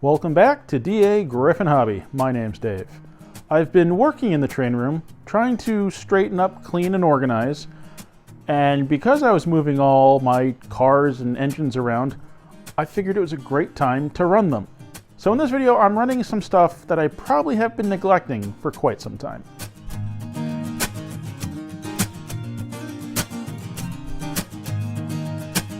Welcome back to DAGryffyn Hobby. My name's Dave. I've been working in the train room, trying to straighten up, clean, and organize, and because I was moving all my cars and engines around, I figured it was a great time to run them. So in this video, I'm running some stuff that I probably have been neglecting for quite some time.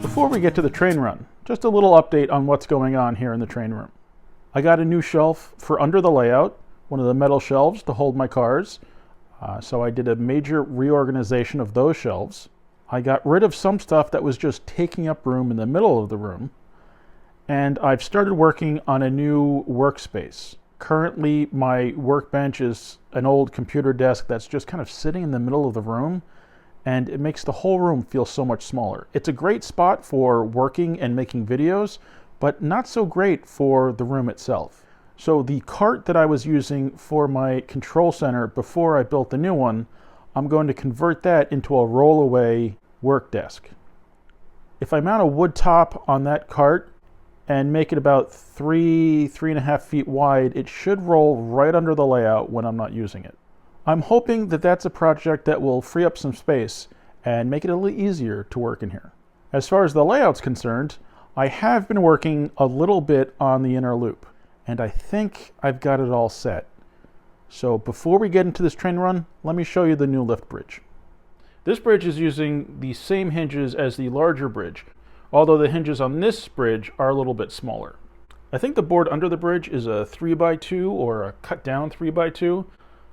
Before we get to the train run, just a little update on what's going on here in the train room. I got a new shelf for under the layout, one of the metal shelves to hold my cars. So I did a major reorganization of those shelves. I got rid of some stuff that was just taking up room in the middle of the room. And I've started working on a new workspace. Currently, my workbench is an old computer desk that's just kind of sitting in the middle of the room, and it makes the whole room feel so much smaller. It's a great spot for working and making videos, but not so great for the room itself. So the cart that I was using for my control center before I built the new one, I'm going to convert that into a roll-away work desk. If I mount a wood top on that cart and make it about 3.5 feet wide, it should roll right under the layout when I'm not using it. I'm hoping that that's a project that will free up some space and make it a little easier to work in here. As far as the layout's concerned, I have been working a little bit on the inner loop, and I think I've got it all set. So before we get into this train run, let me show you the new lift bridge. This bridge is using the same hinges as the larger bridge, although the hinges on this bridge are a little bit smaller. I think the board under the bridge is a 3x2 or a cut down 3x2.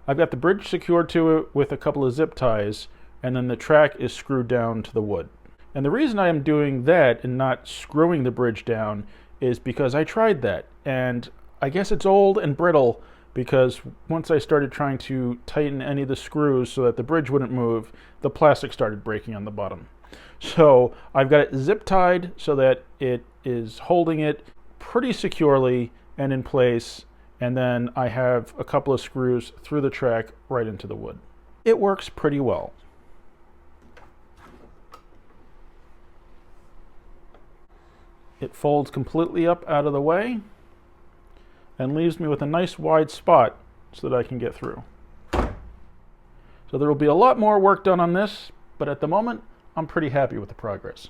I've got the bridge secured to it with a couple of zip ties, and then the track is screwed down to the wood. And the reason I am doing that and not screwing the bridge down is because I tried that, and I guess it's old and brittle because once I started trying to tighten any of the screws so that the bridge wouldn't move, the plastic started breaking on the bottom. So I've got it zip tied so that it is holding it pretty securely and in place, and then I have a couple of screws through the track right into the wood. It works pretty well. It folds completely up out of the way and leaves me with a nice wide spot so that I can get through. So there will be a lot more work done on this, but at the moment, I'm pretty happy with the progress.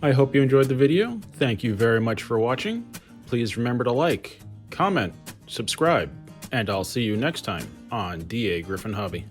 I hope you enjoyed the video. Thank you very much for watching. Please remember to like, comment, subscribe, and I'll see you next time on DAGryffyn Hobby.